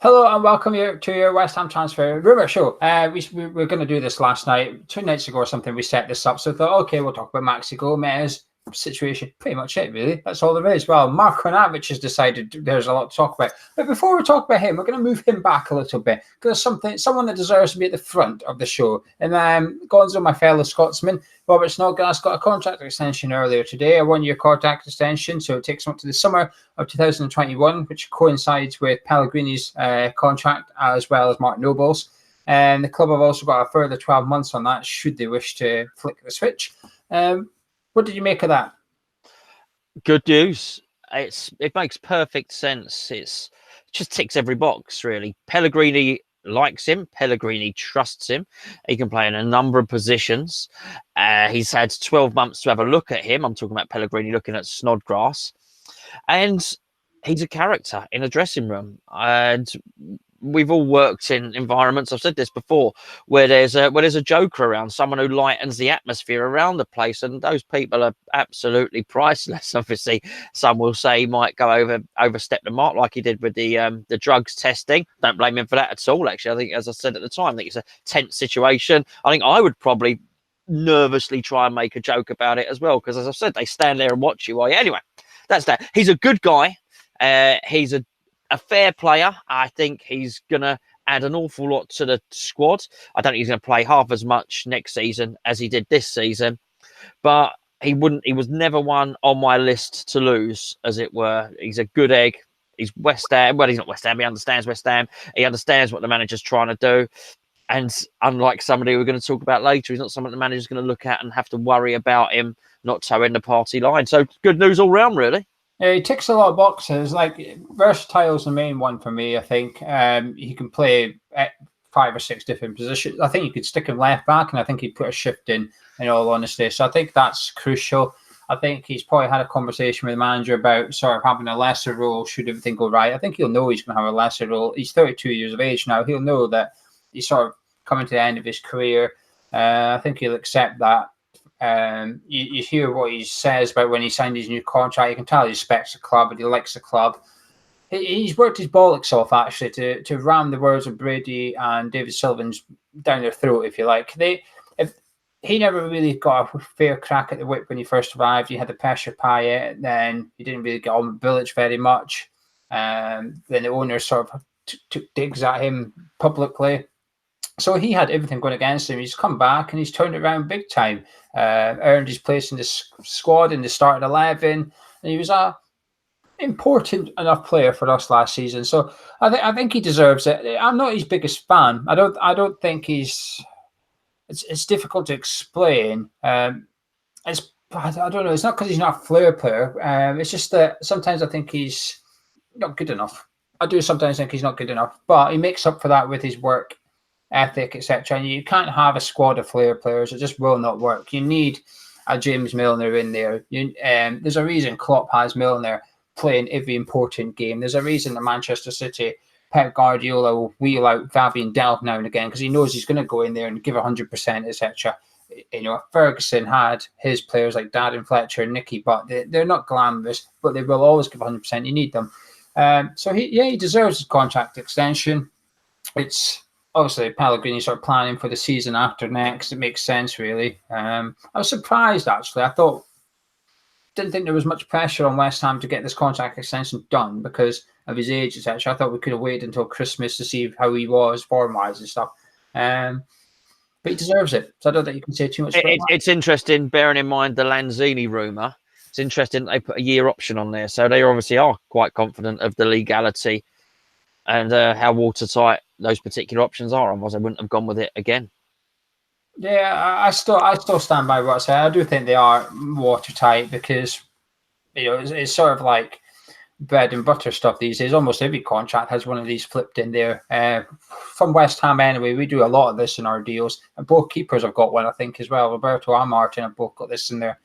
Hello and welcome to your West Ham transfer rumour show. We were going to do this last night, 2 nights ago or something. We set this up, so I thought, okay, we'll talk about Maxi Gomez situation. Pretty much it, really. That's all there is. Well, Marko Arnautovic has decided there's a lot to talk about. But before we talk about him, we're going to move him back a little bit because someone that deserves to be at the front of the show. And Gonzo, my fellow Scotsman, Robert Snodgrass, got a contract extension earlier today, a 1-year contract extension, so it takes him up to the summer of 2021, which coincides with Pellegrini's contract as well as Mark Noble's. And the club have also got a further 12 months on that, should they wish to flick the switch. What did you make of that? Good news. It makes perfect sense. It just ticks every box, really. Pellegrini likes him. Pellegrini trusts him. He can play in a number of positions. He's had 12 months to have a look at him. I'm talking about Pellegrini looking at Snodgrass. And he's a character in a dressing room. And we've all worked in environments, I've said this before, where there's a joker around, someone who lightens the atmosphere around the place, and those people are absolutely priceless. Obviously, some will say he might go overstep the mark like he did with the drugs testing. Don't blame him for that at all, actually. I think, as I said at the time, I think it's a tense situation. I think I would probably nervously try and make a joke about it as well, because, as I said, they stand there and watch you. Anyway, that's that. He's a good guy. He's a fair player. I think he's going to add an awful lot to the squad. I don't think he's going to play half as much next season as he did this season, but he was never one on my list to lose, as it were. He's a good egg. He's West Ham. Well, he's not West Ham. He understands West Ham. He understands what the manager's trying to do. And unlike somebody we're going to talk about later, he's not someone the manager's going to look at and have to worry about him not towing the party line. So good news all round, really. Yeah, he ticks a lot of boxes. Like, versatile is the main one for me, I think. He can play at 5 or 6 different positions. I think you could stick him left back, and I think he'd put a shift in all honesty. So I think that's crucial. I think he's probably had a conversation with the manager about sort of having a lesser role should everything go right. I think he'll know he's going to have a lesser role. He's 32 years of age now. He'll know that he's sort of coming to the end of his career. I think he'll accept that. You hear what he says about when he signed his new contract. You can tell he respects the club and he likes the club. He's worked his bollocks off, actually, to ram the words of Brady and David Sullivan's down their throat, if you like. He never really got a fair crack at the whip when he first arrived. He had the pressure pie, then he didn't really get on with Bilic very much. Then the owner sort of took digs at him publicly. So he had everything going against him. He's come back and he's turned it around big time. Earned his place in the squad in the starting 11, and he was a important enough player for us last season. So I think he deserves it. I'm not his biggest fan. I don't think he's. It's difficult to explain. I don't know. It's not because he's not a flair player. It's just that sometimes I think he's not good enough. I do sometimes think he's not good enough, but he makes up for that with his work ethic, etc. And you can't have a squad of flair players. It just will not work. You need a James Milner in there. There's a reason Klopp has Milner playing every important game. There's a reason that Manchester City, Pep Guardiola will wheel out Fabian Delph now and again because he knows he's going to go in there and give 100%, etc. Ferguson had his players like Darren Fletcher and Nicky, but they're not glamorous, but they will always give 100%. You need them. So he deserves his contract extension. It's obviously Pellegrini sort of planning for the season after next. It makes sense, really. I was surprised, actually. Didn't think there was much pressure on West Ham to get this contract extension done because of his age, etc. I thought we could have waited until Christmas to see how he was form-wise and stuff. But he deserves it. So I don't think you can say too much about that. It's interesting, bearing in mind the Lanzini rumour. It's interesting they put a year option on there. So they obviously are quite confident of the legality and how watertight those particular options are. Otherwise, I wouldn't have gone with it again. Yeah, I still stand by what I say. I do think they are watertight because it's sort of like bread and butter stuff these days. Almost every contract has one of these flipped in there. From West Ham anyway, we do a lot of this in our deals. And both keepers have got one, I think, as well. Roberto and Martin have both got this in their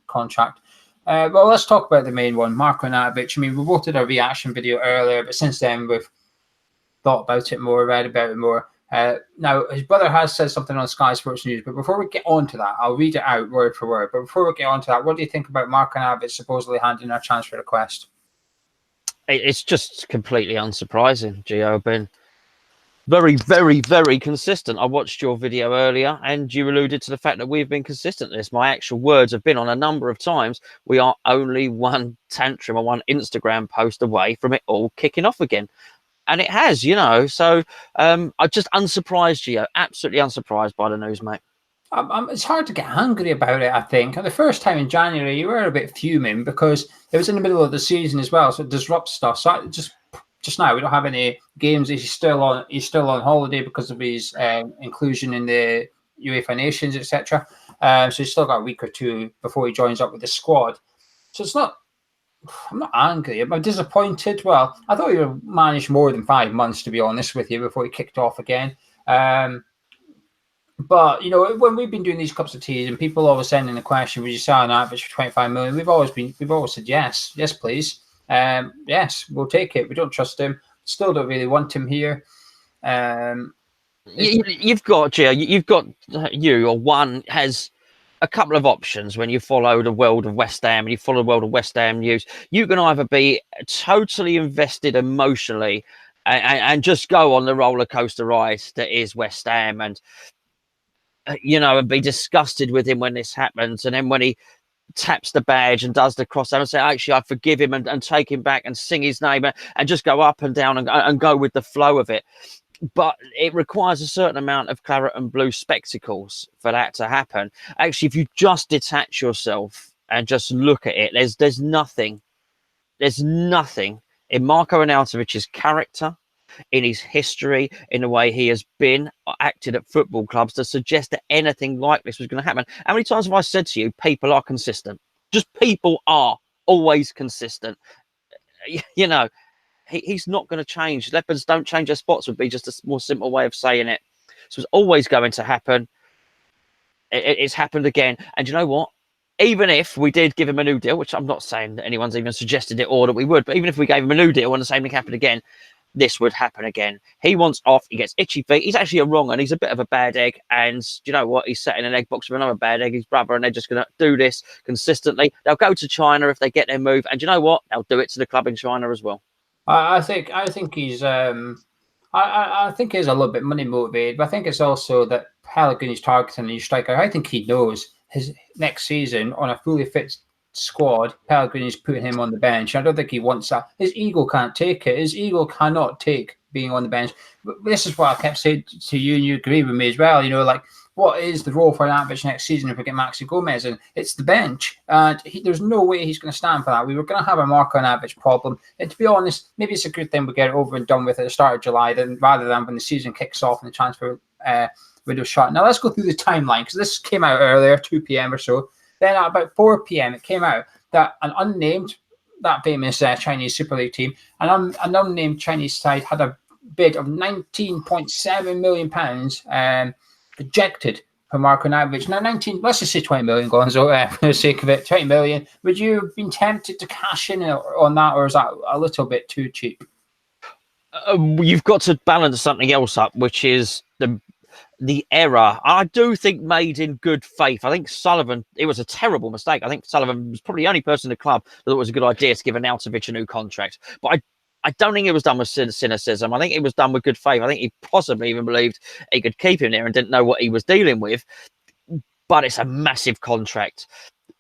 contract. Well, let's talk about the main one, Marko Arnautovic. I mean, we both did a reaction video earlier, but since then we've thought about it more, read about it more. Now, his brother has said something on Sky Sports News, but before we get on to that, I'll read it out word for word. But before we get on to that, what do you think about Marko Arnautovic supposedly handing a transfer request? It's just completely unsurprising. Geo been very, very, very consistent. I watched your video earlier and you alluded to the fact that we've been consistent in this. My actual words have been on a number of times. We are only one tantrum or one Instagram post away from it all kicking off again. And it has, you know. So I'm just unsurprised, Gio. Absolutely unsurprised by the news, mate. It's hard to get angry about it, I think. The first time in January, you were a bit fuming because it was in the middle of the season as well, so it disrupts stuff. So just now, we don't have any games. He's still on holiday because of his inclusion in the UEFA Nations, etc. So he's still got a week or two before he joins up with the squad. So it's not. I'm not angry. I'm disappointed. Well, I thought he would manage more than 5 months, to be honest with you, before he kicked off again. But, you know, when we've been doing these cups of tea and people always sending the question, would you sell an average for 25 million? We've always said yes, please. Yes, we'll take it. We don't trust him. Still don't really want him here. You've got, Gio, you've got you or one has a couple of options when you follow the world of West Ham and you follow the world of West Ham news. You can either be totally invested emotionally and just go on the roller coaster ride that is West Ham and, you know, and be disgusted with him when this happens. And then when he taps the badge and does the cross and say, actually, I forgive him and take him back and sing his name and just go up and down and go with the flow of it. But it requires a certain amount of claret and blue spectacles for that to happen. Actually, if you just detach yourself and just look at it, there's nothing in Marko Arnautovic's character, in his history, in the way he has been acted at football clubs to suggest that anything like this was going to happen. How many times have I said to you, people are consistent? Just people are always consistent. You know, he's not going to change. Leopards don't change their spots would be just a more simple way of saying it. So it's always going to happen. It's happened again. And you know what? Even if we did give him a new deal, which I'm not saying that anyone's even suggested it or that we would, but even if we gave him a new deal and the same thing happened again, this would happen again. He wants off. He gets itchy feet. He's actually a wrong and he's a bit of a bad egg. And you know what? He's sat in an egg box with another bad egg, his brother, and they're just going to do this consistently. They'll go to China if they get their move. And you know what? They'll do it to the club in China as well. I think he's I think he's a little bit money motivated, but I think it's also that Pellegrini's targeting the striker. I think he knows his next season on a fully fit squad, Pellegrini's putting him on the bench. I don't think he wants that. His ego can't take it. His ego cannot take being on the bench. But this is what I kept saying to you, and you agree with me as well. You know, like, what is the role for Arnautovic next season if we get Maxi Gomez? And it's the bench. And there's no way he's going to stand for that. We were going to have a Marko Arnautovic problem. And to be honest, maybe it's a good thing we get it over and done with at the start of July rather than when the season kicks off and the transfer window shut. Now, let's go through the timeline, because this came out earlier, 2 p.m. or so. Then at about 4 p.m., it came out that an unnamed, that famous Chinese Super League team, an unnamed Chinese side had a bid of £19.7 million rejected for Marko Arnautovic. Now, let's just say 20 million, Gonzo, for the sake of it, 20 million. Would you have been tempted to cash in on that, or is that a little bit too cheap? You've got to balance something else up, which is the error. I do think made in good faith. I think Sullivan, it was a terrible mistake. I think Sullivan was probably the only person in the club that thought it was a good idea to give Arnautovic a new contract. But I don't think it was done with cynicism. I think it was done with good faith. I think he possibly even believed he could keep him there and didn't know what he was dealing with. But it's a massive contract.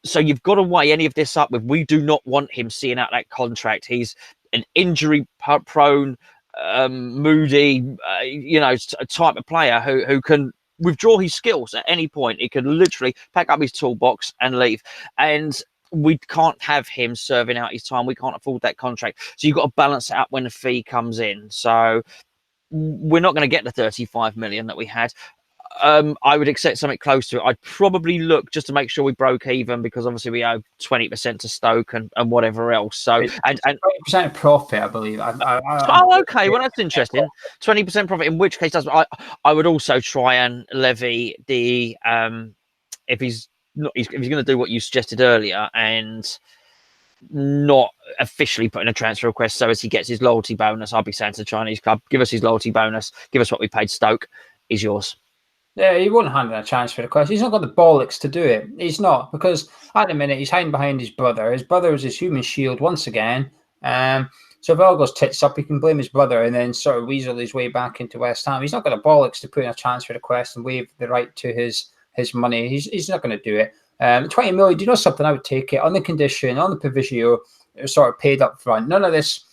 So you've got to weigh any of this up with, we do not want him seeing out that contract. He's an injury-prone, moody, type of player who can withdraw his skills at any point. He can literally pack up his toolbox and leave. And we can't have him serving out his time. We can't afford that contract. So you've got to balance it up when the fee comes in. So we're not going to get the 35 million that we had. I would accept something close to it. I'd probably look just to make sure we broke even, because obviously we owe 20% to Stoke and whatever else. So and 20% profit, I believe. Okay. Well, that's interesting. 20% profit. In which case, I would also try and levy the if he's going to do what you suggested earlier and not officially put in a transfer request, so as he gets his loyalty bonus, I'll be saying to the Chinese club, give us his loyalty bonus, give us what we paid Stoke, he's yours. Yeah, he wouldn't hand in a transfer request. He's not got the bollocks to do it. He's not, because at the minute he's hiding behind his brother. His brother is his human shield once again. So if it all goes tits up, he can blame his brother and then sort of weasel his way back into West Ham. He's not got a bollocks to put in a transfer request and waive the right to his money. He's not going to do it. 20 million, do you know something? I would take it on the condition, on the proviso, sort of paid up front. None of this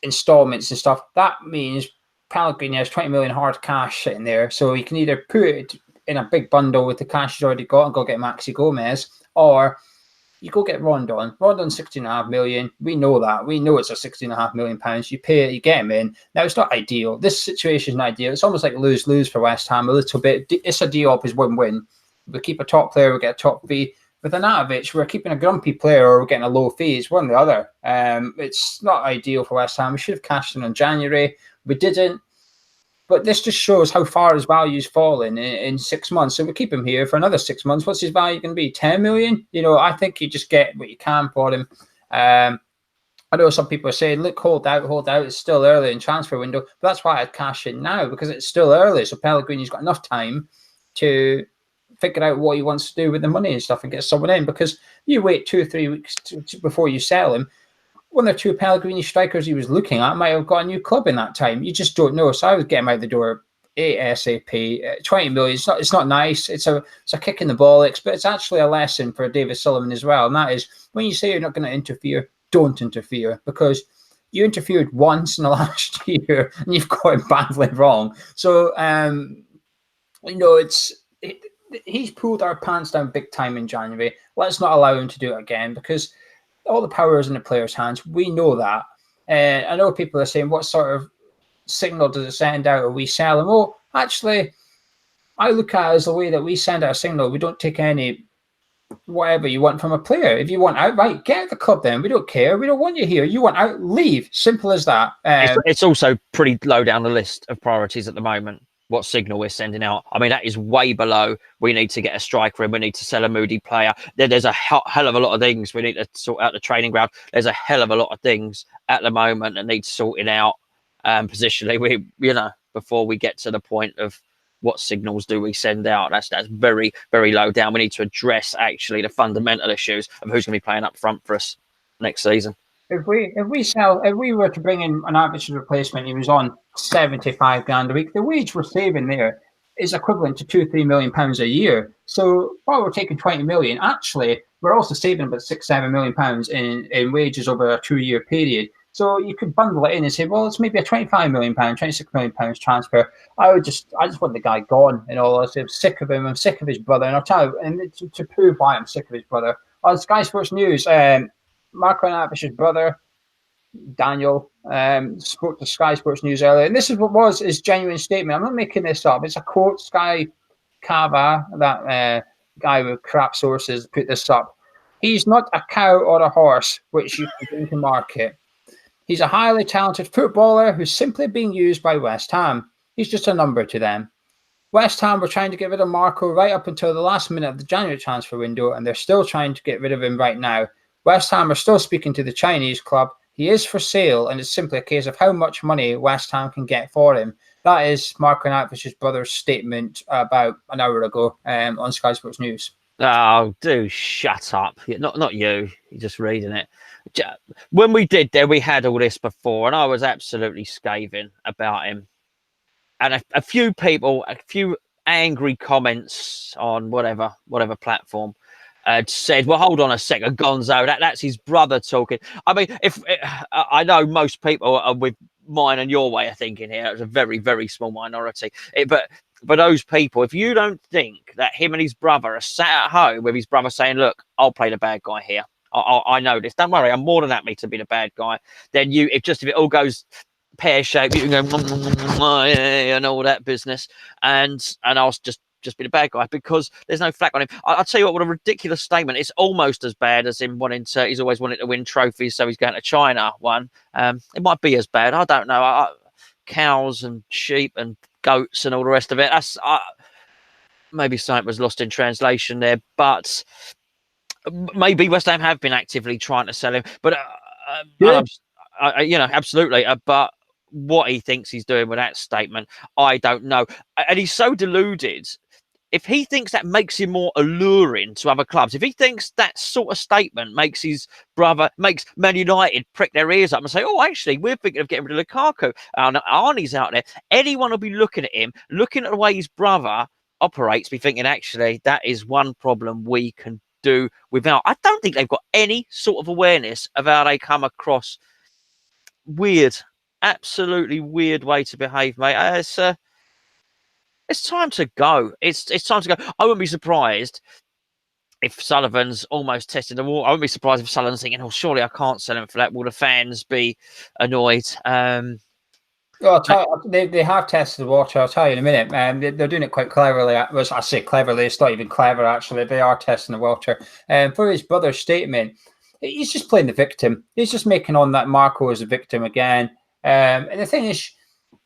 installments and stuff. That means Pellegrini has 20 million hard cash sitting there. So he can either put it in a big bundle with the cash he's already got and go get Maxi Gomez, or you go get Rondon. Rondon's 16.5 million. We know that. We know it's a 16.5 million pounds. You pay it, you get him in. Now, it's not ideal. This situation is not ideal. It's almost like lose-lose for West Ham a little bit. It's a deal up is win-win. We keep a top player, we get a top fee. With Arnautovic, we're keeping a grumpy player or we're getting a low fee. It's one or the other. It's not ideal for West Ham. We should have cashed in January. We didn't. But this just shows how far his value's fallen in 6 months. So we keep him here for another 6 months. What's his value going to be? 10 million? I think you just get what you can for him. I know some people are saying, look, hold out. It's still early in transfer window. But that's why I'd cash in now, because it's still early. So Pellegrini's got enough time to figure out what he wants to do with the money and stuff and get someone in. Because you wait 2 or 3 weeks before you sell him, one or two Pellegrini strikers he was looking at might have got a new club in that time. You just don't know. So I would get him out the door ASAP. 20 million. It's not nice. It's a kick in the bollocks, but it's actually a lesson for David Sullivan as well. And that is, when you say you're not going to interfere, don't interfere, because you interfered once in the last year and you've got it badly wrong. So he's pulled our pants down big time in January. Let's not allow him to do it again, because all the power is in the players' hands. We know that. I know people are saying, what sort of signal does it send out? Or we sell them? Well, actually, I look at it as the way that we send out a signal. We don't take any whatever you want from a player. If you want out, right, get out of the club then. We don't care. We don't want you here. You want out, leave. Simple as that. It's also pretty low down the list of priorities at the moment. What signal we're sending out. I mean, that is way below. We need to get a striker in. We need to sell a moody player. There's a hell of a lot of things we need to sort out the training ground. There's a hell of a lot of things at the moment that need sorting out positionally. Before we get to the point of what signals do we send out. That's very, very low down. We need to address actually the fundamental issues of who's going to be playing up front for us next season. If we were to bring in an average replacement, he was on 75 grand a week. The wage we're saving there is equivalent to £2-3 million a year. So while we're taking 20 million, actually we're also saving about £6-7 million in wages over a 2-year period. So you could bundle it in and say, well, it's maybe a £25 million, £26 million transfer. I just want the guy gone. I'm sick of him. I'm sick of his brother. And I'll tell you, and to prove why I'm sick of his brother, on Sky Sports News, Marko Arnautovic's brother, Daniel, spoke to Sky Sports News earlier. And this is what was his genuine statement. I'm not making this up. It's a quote. Sky Cava, that guy with crap sources, put this up. He's not a cow or a horse, which you can bring to market. He's a highly talented footballer who's simply being used by West Ham. He's just a number to them. West Ham were trying to get rid of Marko right up until the last minute of the January transfer window, and they're still trying to get rid of him right now. West Ham are still speaking to the Chinese club. He is for sale, and it's simply a case of how much money West Ham can get for him. That is Marko Arnautovic's brother's statement about an hour ago on Sky Sports News. Oh, do shut up. Not you. You're just reading it. When we did there, we had all this before, and I was absolutely scathing about him. And a few people, a few angry comments on whatever platform, said, well, hold on a second, Gonzo, that's his brother talking. I mean, I know most people are with mine and your way of thinking here. It's a very, very small minority. But those people, if you don't think that him and his brother are sat at home with his brother saying, look, I'll play the bad guy here. I know this. Don't worry, I'm more than happy to be the bad guy. Then if it all goes pear-shaped, you can go and all that business. And I'll just be the bad guy because there's no flack on him. I'll tell you what a ridiculous statement. It's almost as bad as him he's always wanted to win trophies, so he's going to China one. It might be as bad. I don't know. Cows and sheep and goats and all the rest of it. Maybe something was lost in translation there, but maybe West Ham have been actively trying to sell him. But absolutely. But what he thinks he's doing with that statement, I don't know. And he's so deluded. if he thinks that makes him more alluring to other clubs, if he thinks that sort of statement makes his brother, makes Man United prick their ears up and say, oh, actually, we're thinking of getting rid of Lukaku, and Arnie's out there, anyone will be looking at him, looking at the way his brother operates, be thinking, actually, that is one problem we can do without. I don't think they've got any sort of awareness of how they come across. Weird, absolutely weird way to behave, mate. It's time to go. It's time to go. I wouldn't be surprised if Sullivan's almost testing the wall. I wouldn't be surprised if Sullivan's thinking, oh, surely I can't sell him for that. Will the fans be annoyed? Well, they have tested the water. I'll tell you in a minute. They're doing it quite cleverly. Well, I say cleverly. It's not even clever, actually. They are testing the water. For his brother's statement, he's just playing the victim. He's just making on that Marko is a victim again. And the thing is,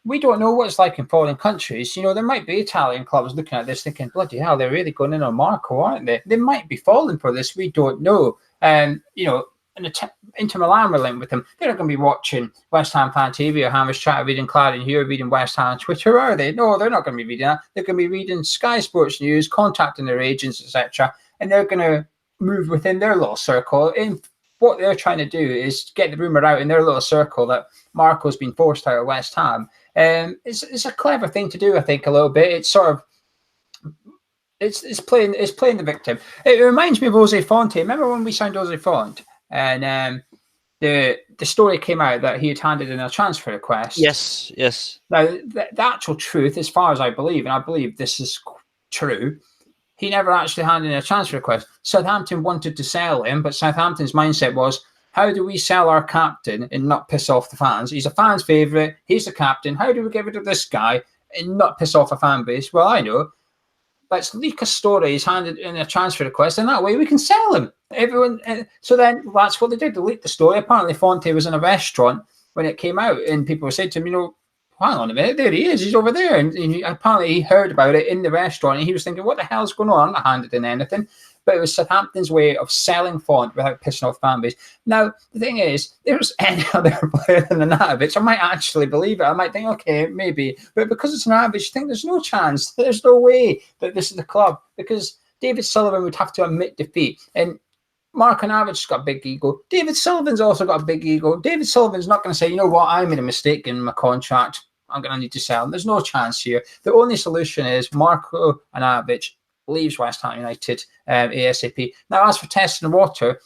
we don't know what it's like in foreign countries. You know, there might be Italian clubs looking at this thinking, bloody hell, they're really going in on Marko, aren't they? They might be falling for this. We don't know. You know, Inter Milan were linked with them. They're not going to be watching West Ham Fan TV or Hamish Chat, reading Clarion here, reading West Ham on Twitter, are they? No, they're not going to be reading that. They're going to be reading Sky Sports News, contacting their agents, etc. And they're going to move within their little circle. And what they're trying to do is get the rumour out in their little circle that Marko's been forced out of West Ham. It's a clever thing to do, I think, a little bit. It's sort of it's playing the victim. It reminds me of Jose Fonte. Remember when we signed Jose Fonte and the story came out that he had handed in a transfer request? Yes. Now the actual truth, as far as I believe, and I believe this is true, he never actually handed in a transfer request. Southampton wanted to sell him, but Southampton's mindset was, how do we sell our captain and not piss off the fans? He's a fan's favourite. He's the captain. How do we get rid of this guy and not piss off a fan base? Well, I know. Let's leak a story. He's handed in a transfer request, and that way we can sell him. Everyone. So then that's what they did. They leaked the story. Apparently, Fonte was in a restaurant when it came out, and people were saying to him, you know, hang on a minute, there he is. He's over there. And apparently he heard about it in the restaurant, and he was thinking, what the hell's going on? I'm not handed in anything. But it was Southampton's way of selling Font without pissing off fan base. Now, the thing is, if there was any other player than Arnautovic, I might actually believe it. I might think, okay, maybe. But because it's Arnautovic, you think there's no chance. There's no way that this is the club. Because David Sullivan would have to admit defeat. And Marko Arnautovic's got a big ego. David Sullivan's also got a big ego. David Sullivan's not going to say, you know what, I made a mistake in my contract. I'm going to need to sell him. There's no chance here. The only solution is Marko Arnautovic leaves West Ham United ASAP. Now, as for testing the water,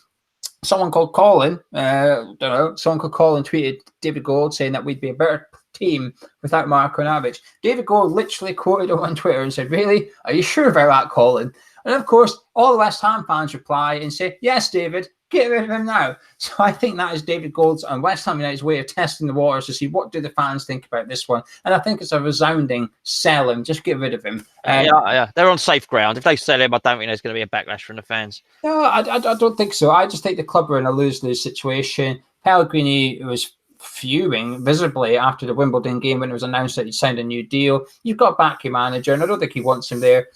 someone called Colin, tweeted David Gold saying that we'd be a better team without Marko Arnautovic. David Gold literally quoted him on Twitter and said, really? Are you sure about that, Colin? And of course, all the West Ham fans reply and say, yes, David, get rid of him now. So I think that is David Gold's and West Ham United's way of testing the waters to see what do the fans think about this one. And I think it's a resounding sell him. Just get rid of him. Yeah. They're on safe ground. If they sell him, I don't think there's going to be a backlash from the fans. No, I don't think so. I just think the club are in a lose-lose situation. Pellegrini was fuming visibly after the Wimbledon game when it was announced that he'd signed a new deal. You've got back your manager, and I don't think he wants him there.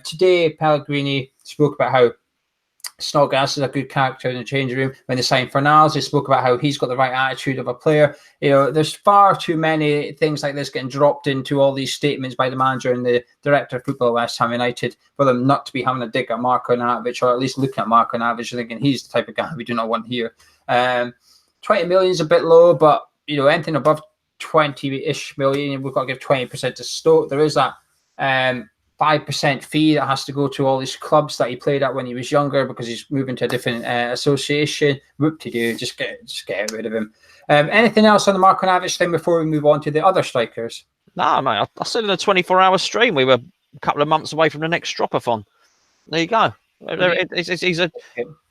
Today, Pellegrini spoke about how Snodgrass is a good character in the changing room. When they signed Fornals, they spoke about how he's got the right attitude of a player. You know, there's far too many things like this getting dropped into all these statements by the manager and the director of football at West Ham United for them not to be having a dig at Marko Arnautovic, or at least looking at Marko Arnautovic and thinking he's the type of guy we do not want here. 20 million is a bit low, but you know, anything above 20-ish million, we've got to give 20% to Stoke. There is that 5% fee that has to go to all these clubs that he played at when he was younger because he's moving to a different association. Whoop-de-doo, just get rid of him. Anything else on the Marko Arnautovic thing before we move on to the other strikers? No, mate. I said in a 24-hour stream we were a couple of months away from the next Stropathon. There you go. He's a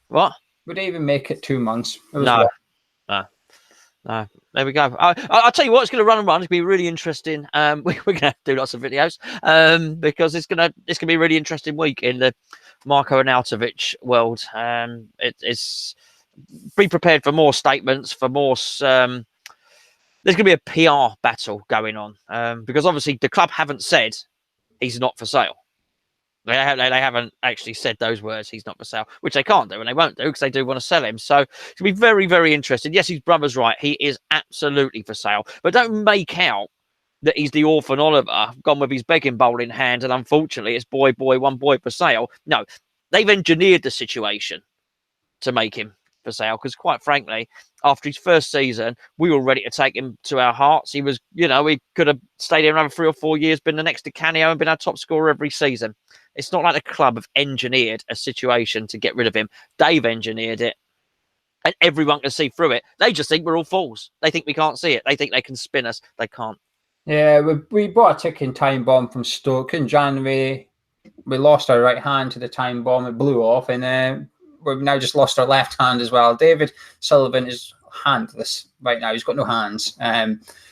what? Would they even make it 2 months? No. There we go. I'll tell you what, it's going to run and run. It's going to be really interesting. We're going to do lots of videos because it's going to be a really interesting week in the Marko Arnautovic world. It's be prepared for more statements, for more. There's going to be a PR battle going on because obviously the club haven't said he's not for sale. They haven't actually said those words, he's not for sale, which they can't do and they won't do because they do want to sell him. So it's going to be very, very interesting. Yes, his brother's right. He is absolutely for sale. But don't make out that he's the orphan Oliver gone with his begging bowl in hand, and unfortunately it's boy, one boy for sale. No, they've engineered the situation to make him for sale, because quite frankly, after his first season, we were ready to take him to our hearts. He was, you know, he could have stayed here another 3 or 4 years, been the next to Canio and been our top scorer every season. It's not like the club have engineered a situation to get rid of him. They've engineered it, and everyone can see through it. They just think we're all fools. They think we can't see it. They think they can spin us. They can't. Yeah, we bought a ticking time bomb from Stoke in January. We lost our right hand to the time bomb. It blew off, and we've now just lost our left hand as well. David Sullivan is handless right now. He's got no hands.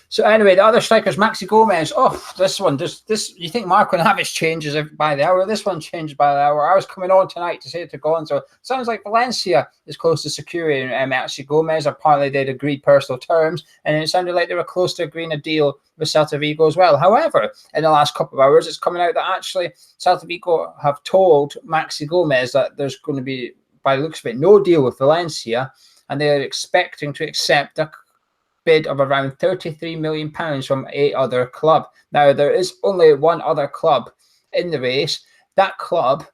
So anyway, the other strikers, Maxi Gomez. Oh, this one, this. You think Marko Arnautovic changes by the hour? This one changed by the hour. I was coming on tonight to say to Gonzo, sounds like Valencia is close to securing Maxi Gomez. Apparently, they'd agreed personal terms, and it sounded like they were close to agreeing a deal with Celta Vigo as well. However, in the last couple of hours, it's coming out that actually Celta Vigo have told Maxi Gomez that there's going to be, by the looks of it, no deal with Valencia, and they're expecting to accept a bid of around £33 million from a other club. Now, there is only one other club in the race. That club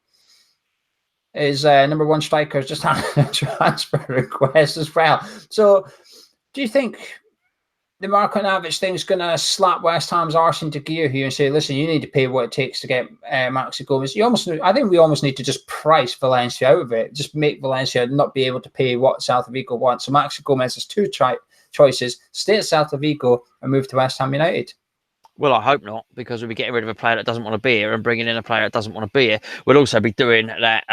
is number one striker just had a transfer request as well. So, do you think the Marko Arnautovic thing is going to slap West Ham's arse into gear here and say, listen, you need to pay what it takes to get Maxi Gomez? I think we almost need to just price Valencia out of it. Just make Valencia not be able to pay what Celta Vigo wants. So Maxi Gomez has two choices: stay at Celta Vigo and move to West Ham United. Well, I hope not, because we'll be getting rid of a player that doesn't want to be here and bringing in a player that doesn't want to be here. We'll also be doing that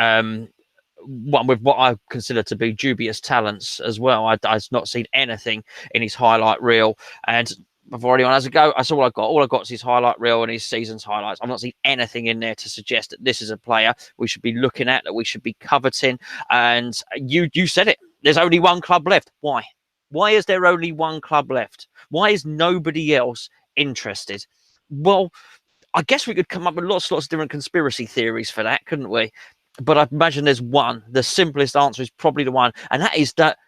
one with what I consider to be dubious talents as well. I've not seen anything in his highlight reel, and before anyone has a go, that's all I got. All I got is his highlight reel and his season's highlights. I've not seen anything in there to suggest that this is a player we should be looking at, that we should be coveting. And you said it. There's only one club left. Why? Why is there only one club left? Why is nobody else interested? Well, I guess we could come up with lots of different conspiracy theories for that, couldn't we? But I imagine there's one. The simplest answer is probably the one, and that is that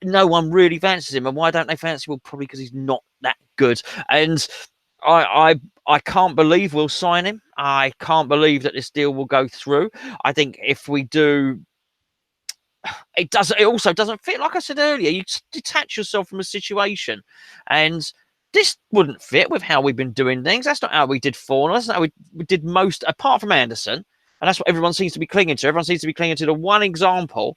no one really fancies him. And why don't they fancy him? Well, probably because he's not that good. And I can't believe we'll sign him. I can't believe that this deal will go through. I think if we do, it also doesn't fit. Like I said earlier, you detach yourself from a situation, and this wouldn't fit with how we've been doing things. That's not how we did Fauna. That's not how we did most, apart from Anderson. And that's what everyone seems to be clinging to. Everyone seems to be clinging to the one example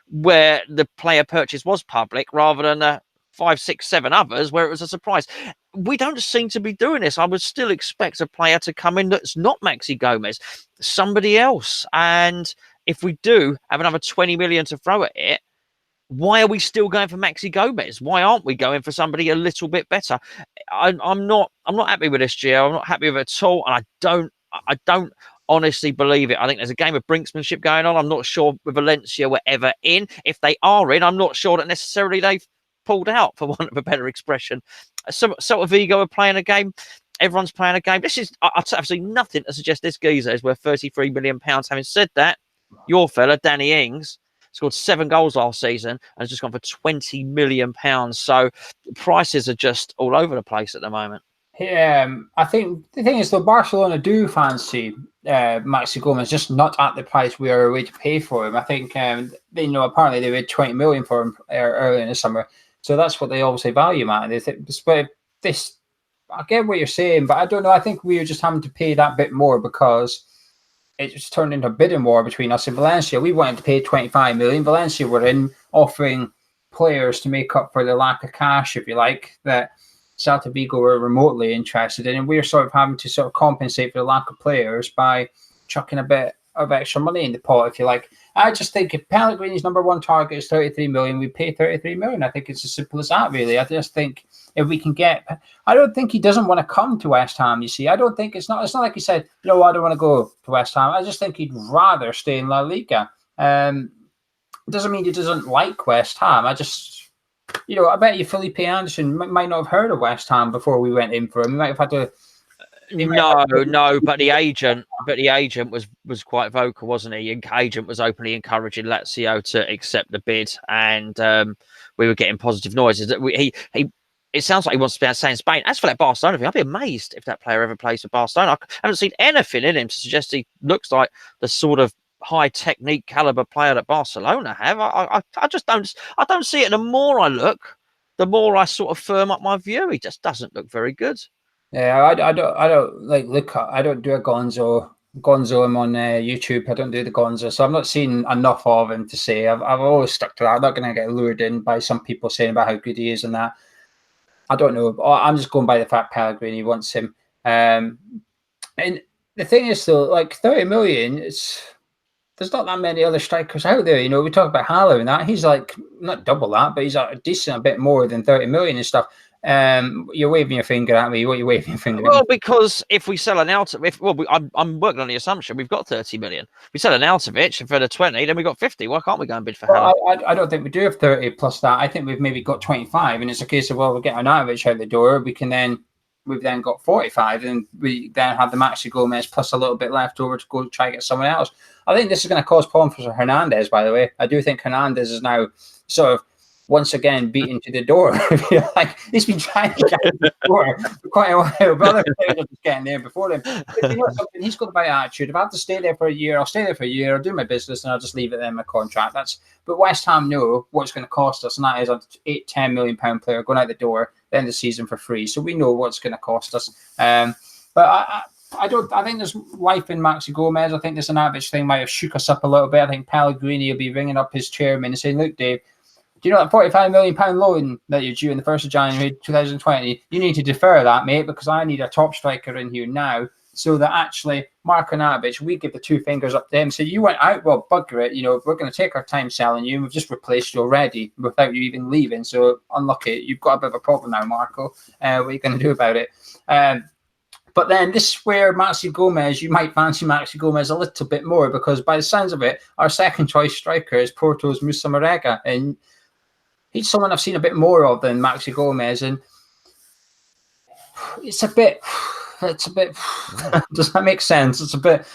where the player purchase was public, rather than the 5, 6, 7 others where it was a surprise. We don't seem to be doing this. I would still expect a player to come in that's not Maxi Gomez, somebody else. And if we do have another 20 million to throw at it, why are we still going for Maxi Gomez? Why aren't we going for somebody a little bit better? I'm not happy with this, Gio. I'm not happy with it at all. And I don't honestly believe it. I think there's a game of brinksmanship going on. I'm not sure if Valencia were ever in. If they are in, I'm not sure that necessarily they've pulled out, for want of a better expression. Celta Vigo are playing a game. Everyone's playing a game. This is, I've seen nothing to suggest this geezer is worth £33 million. Having said that, your fella, Danny Ings, scored 7 goals last season and has just gone for £20 million. So prices are just all over the place at the moment. I think the thing is, though, Barcelona do fancy Maxi Gomez, just not at the price we are ready to pay for him. I think apparently they paid 20 million for him early in the summer, so that's what they obviously value him at. They think, despite this, I get what you're saying, but I don't know. I think we are just having to pay that bit more because it just turned into a bidding war between us and Valencia. We wanted to pay 25 million. Valencia were in offering players to make up for the lack of cash, if you like, that Celta Vigo were remotely interested in, and we're sort of having to sort of compensate for the lack of players by chucking a bit of extra money in the pot, if you like. I just think if Pellegrini's number one target is 33 million, we pay 33 million. I think it's as simple as that, really. I just think if we can get, I don't think he doesn't want to come to West Ham, you see. I don't think it's not like he said, no, I don't want to go to West Ham. I just think he'd rather stay in La Liga. It doesn't mean he doesn't like West Ham. I bet you Felipe Anderson might not have heard of West Ham before we went in for him. He might have had to. No, but the agent was quite vocal, wasn't he? The agent was openly encouraging Lazio to accept the bid, and we were getting positive noises that it sounds like he wants to be outside in Spain. As for that Barcelona thing, I'd be amazed if that player ever plays for Barcelona. I haven't seen anything in him to suggest he looks like the sort of high technique caliber player that Barcelona have. I just don't. I don't see it. And the more I look, the more I sort of firm up my view. He just doesn't look very good. Yeah, I don't like look. I don't do a Gonzo him on YouTube. I don't do the Gonzo, so I've not seen enough of him to say. I've always stuck to that. I'm not going to get lured in by some people saying about how good he is and that. I don't know. I'm just going by the fact Pellegrini wants him. And the thing is, though, like 30 million, there's not that many other strikers out there. You know, we talk about Haller and that. He's like not double that, but he's a decent, a bit more than 30 million and stuff. You're waving your finger at me. What are you waving your finger at me? Well, because if we sell an I'm working on the assumption we've got 30 million. If we sell an Arnautovic for the 20, then we got 50. Why can't we go and bid for Haller? I don't think we do have 30 plus that. I think we've maybe got 25, and it's a case of, well, we'll get Arnautovic out the door. We've then got 45, and we then have the Maxi Gomez plus a little bit left over to go try and get someone else. I think this is going to cause problems for Hernandez, by the way. I do think Hernandez is now sort of once again beaten to the door. Like, he's been trying to get to the door for quite a while, but other players are just getting there before him. But you know something, he's got the right attitude. If I have to stay there for a year, I'll stay there for a year, I'll do my business, and I'll just leave it in my contract. But West Ham know what it's going to cost us, and that is an £8-10 million player going out the door at the end of the season for free. So we know what's going to cost us. But I think there's life in Maxi Gomez. I think this Arnautovic thing might have shook us up a little bit. I think Pellegrini will be ringing up his chairman and saying, look, Dave, do you know that £45 million loan that you're due in the 1st of January 2020? You need to defer that, mate, because I need a top striker in here now, so that actually Marko Arnautovic, we give the two fingers up to him. So you went out, well, bugger it. You know, we're going to take our time selling you, and we've just replaced you already without you even leaving. So unlucky. You've got a bit of a problem now, Marco. What are you going to do about it? But then this is where Maxi Gomez, you might fancy Maxi Gomez a little bit more, because by the sounds of it, our second choice striker is Porto's Moussa Marega, and he's someone I've seen a bit more of than Maxi Gomez, and it's a bit. Does that make sense? It's a bit.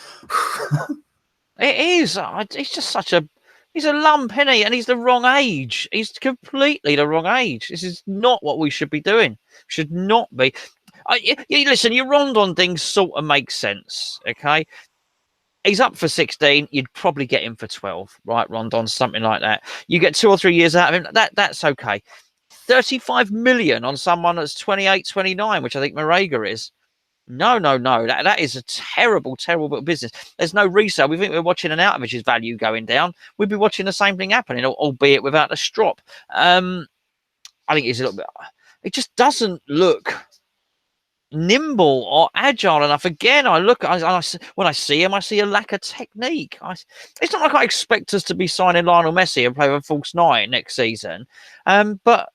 It is. He's just he's a lump, isn't he? And he's the wrong age. He's completely the wrong age. This is not what we should be doing. Should not be. Listen, your Rondon thing sort of makes sense, okay? He's up for 16. You'd probably get him for 12, right, Rondon? Something like that. You get 2 or 3 years out of him. That's okay. 35 million on someone that's 28, 29, which I think Marega is. No. That is a terrible, terrible bit of business. There's no resale. We think we're watching an Arnautovic's value going down. We'd be watching the same thing happening, albeit without a strop. I think it's a little bit. It just doesn't look nimble or agile enough. Again, when I see him, I see a lack of technique. It's not like I expect us to be signing Lionel Messi and play with a false 9 next season. But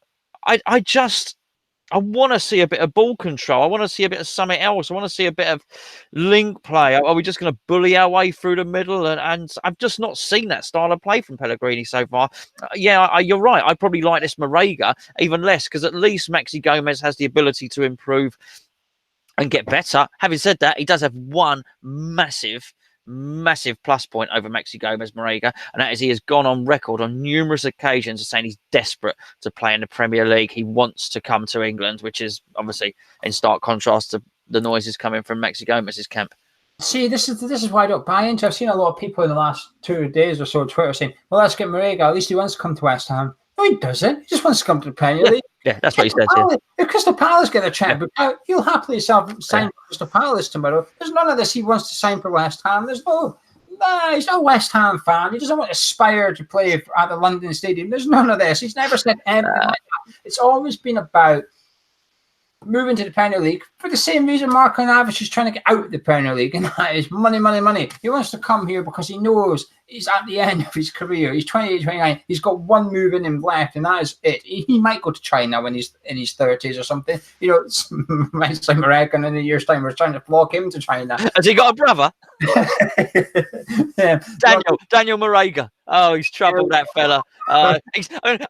I want to see a bit of ball control. I want to see a bit of something else. I want to see a bit of link play. Are we just going to bully our way through the middle? And I've just not seen that style of play from Pellegrini so far. You're right. I probably like this Marega even less, because at least Maxi Gomez has the ability to improve and get better. Having said that, he does have one massive plus point over Maxi Gomez Marega, and that is he has gone on record on numerous occasions of saying he's desperate to play in the Premier League. He wants to come to England, which is obviously in stark contrast to the noises coming from Maxi Gomez's camp. See, this is why I don't buy into. I've seen a lot of people in the last 2 days or so on Twitter saying, well, let's get Marega. At least he wants to come to West Ham. No, he doesn't. He just wants to come to the Premier League. Yeah, that's what he said. If Crystal Palace get a chance, he'll happily sign for Crystal Palace tomorrow. There's none of this. He wants to sign for West Ham. He's no West Ham fan. He doesn't want to aspire to play at the London Stadium. There's none of this. He's never said anything like that. It's always been about moving to the Premier League for the same reason Marko Arnautovic is trying to get out of the Premier League, and that is money. He wants to come here because he knows he's at the end of his career. He's 28, 29. He's got one move in him left, and that is it. He might go to China when he's in his 30s or something. You know, it's like American in a year's time. We're trying to flock him to China. Has he got a brother? Yeah. Daniel Marega. Oh, he's troubled, that fella. And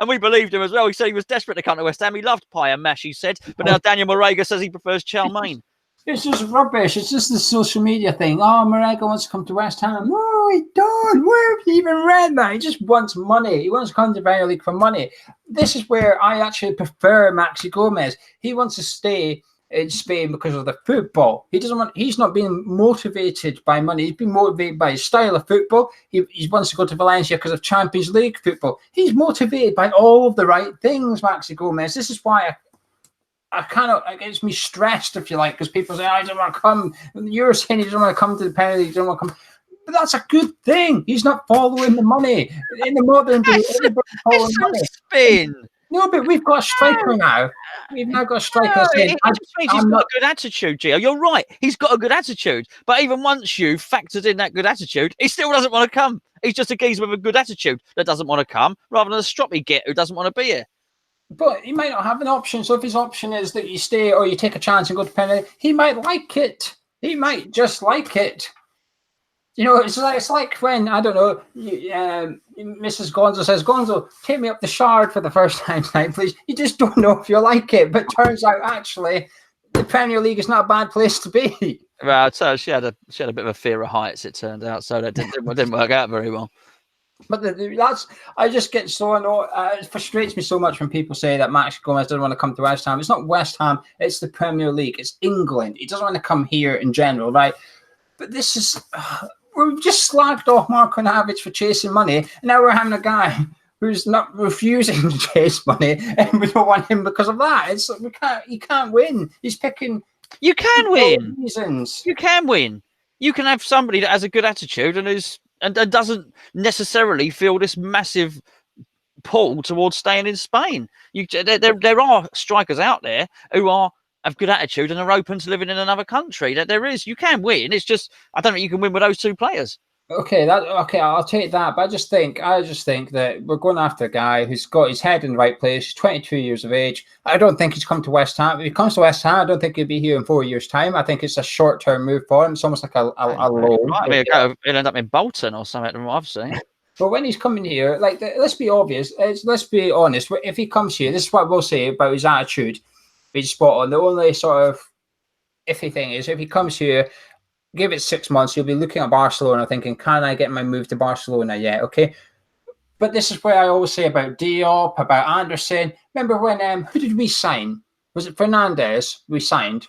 we believed him as well. He said he was desperate to come to West Ham. He loved pie and mash, he said. But now Daniel Marega says he prefers chow mein. It's just rubbish. It's just the social media thing. Oh, Marega wants to come to West Ham. No, he don't. Where have you even read that? He just wants money. He wants to come to Premier League for money. This is where I actually prefer Maxi Gomez. He wants to stay in Spain because of the football. He doesn't want. He's not being motivated by money. He's been motivated by his style of football. He wants to go to Valencia because of Champions League football. He's motivated by all of the right things, Maxi Gomez. This is why I kind of, it gets me stressed, if you like, because people say, I don't want to come. You're saying he doesn't want to come to the Premier League, he doesn't want to come. But that's a good thing. He's not following the money. In the modern day, everybody's following money. Spin. No, but we've got a striker now. We've now got a striker saying, he's got a good attitude, Gio. You're right. He's got a good attitude. But even once you've factored in that good attitude, he still doesn't want to come. He's just a geezer with a good attitude that doesn't want to come, rather than a stroppy git who doesn't want to be here. But he might not have an option. So if his option is that you stay or you take a chance and go to Premier League, he might like it. He might just like it. You know, it's like when, I don't know, Mrs. Gonzo says, Gonzo, take me up the Shard for the first time tonight, please. You just don't know if you like it. But turns out, actually, the Premier League is not a bad place to be. Right, so she had a bit of a fear of heights, it turned out. So that didn't work out very well. But I just get so annoyed. It frustrates me so much when people say that Maxi Gomez doesn't want to come to West Ham. It's not West Ham. It's the Premier League. It's England. He doesn't want to come here in general, right? But this is... we've just slagged off Marko Arnautovic for chasing money. And now we're having a guy who's not refusing to chase money, and we don't want him because of that. It's he can't win. He's picking... You can win. Reasons. You can win. You can have somebody that has a good attitude and doesn't necessarily feel this massive pull towards staying in Spain. There are strikers out there who have good attitude and are open to living in another country. That there is. You can win. It's just I don't think you can win with those two players. Okay, I'll take that. But I just think that we're going after a guy who's got his head in the right place. He's 22 years of age. I don't think he's come to West Ham. If he comes to West Ham, I don't think he'll be here in 4 years' time. I think it's a short-term move for him. It's almost like a loan. He'll end up in Bolton or something, from what I've seen. But when he's coming here, like, let's be obvious. Let's be honest. If he comes here, this is what we'll say about his attitude. He's spot on. The only sort of iffy thing is if he comes here, give it 6 months, you'll be looking at Barcelona thinking, can I get my move to Barcelona yet? Okay. But this is where I always say about Diop, about Anderson. Remember when, who did we sign? Was it Fernandez we signed?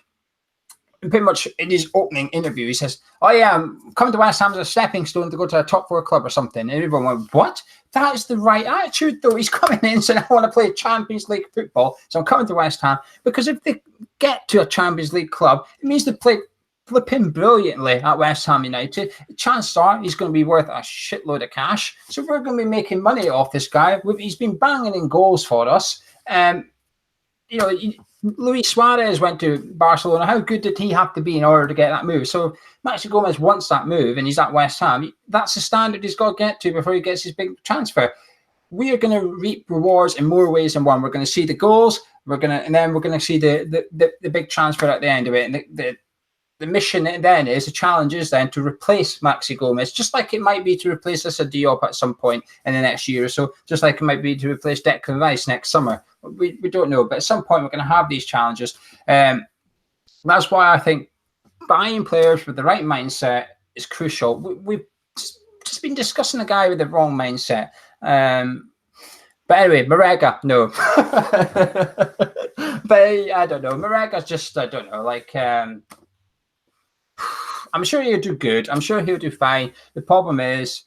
And pretty much in his opening interview, he says, oh yeah, come to West Ham as a stepping stone to go to a top 4 club or something. And everyone went, what? That is the right attitude, though. He's coming in saying, I want to play Champions League football, so I'm coming to West Ham. Because if they get to a Champions League club, it means they play flipping brilliantly at West Ham United. Chances are he's going to be worth a shitload of cash. So we're going to be making money off this guy. He's been banging in goals for us. Luis Suarez went to Barcelona. How good did he have to be in order to get that move? So Maxi Gomez wants that move, and he's at West Ham. That's the standard he's got to get to before he gets his big transfer. We are going to reap rewards in more ways than one. We're going to see the goals. And then we're going to see the big transfer at the end of it. And the mission then is, the challenge is then to replace Maxi Gomez, just like it might be to replace Issa Diop at some point in the next year or so, just like it might be to replace Declan Rice next summer. We don't know, but at some point we're going to have these challenges. That's why I think buying players with the right mindset is crucial. We've just been discussing a guy with the wrong mindset. But anyway, Marega, no. But I don't know. Marega's just, I don't know, like... I'm sure he'll do good. I'm sure he'll do fine. The problem is,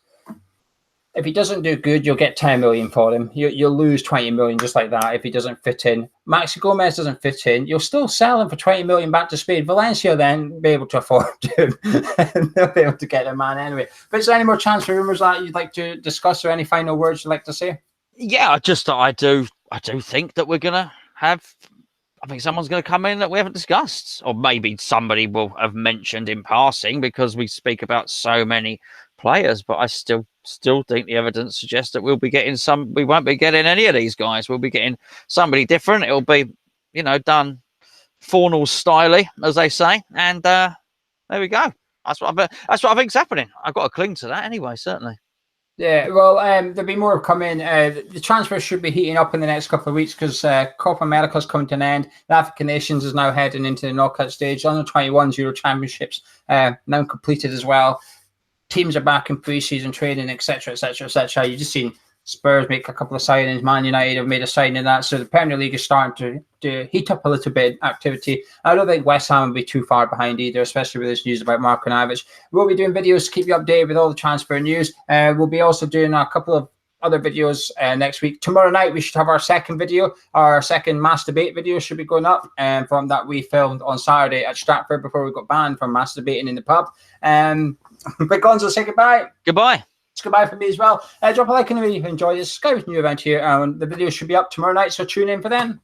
if he doesn't do good, you'll get 10 million for him. You'll lose 20 million just like that if he doesn't fit in. Maxi Gomez doesn't fit in. You'll still sell him for 20 million back to Spain. Valencia then be able to afford him. They'll be able to get a man anyway. But is there any more transfer rumours that you'd like to discuss, or any final words you'd like to say? Yeah, I do think that we're going to have... I think someone's going to come in that we haven't discussed, or maybe somebody will have mentioned in passing because we speak about so many players. But I still think the evidence suggests that we'll be getting some. We won't be getting any of these guys. We'll be getting somebody different. It'll be, done Fornal styly, as they say. And there we go. That's what I think's happening. I've got to cling to that anyway. Certainly. Yeah, well, there'll be more coming. The transfers should be heating up in the next couple of weeks because Copa America's coming to an end. The African Nations is now heading into the knockout stage. Under 21 Euro Championships now completed as well. Teams are back in pre-season training, etc., etc., etc. You just seen Spurs make a couple of signings. Man United have made a signing in that. So the Premier League is starting to heat up a little bit activity. I don't think West Ham will be too far behind either, especially with this news about Marko Arnautovic. We'll be doing videos to keep you updated with all the transfer news. We'll be also doing a couple of other videos next week. Tomorrow night, we should have our second video. Our second Mass Debate video should be going up from that we filmed on Saturday at Stratford before we got banned from mass debating in the pub. But Gonzo, say goodbye. Goodbye. It's goodbye from me as well. Drop a like if you enjoyed this. Sky with new event here. The video should be up tomorrow night, so tune in for then.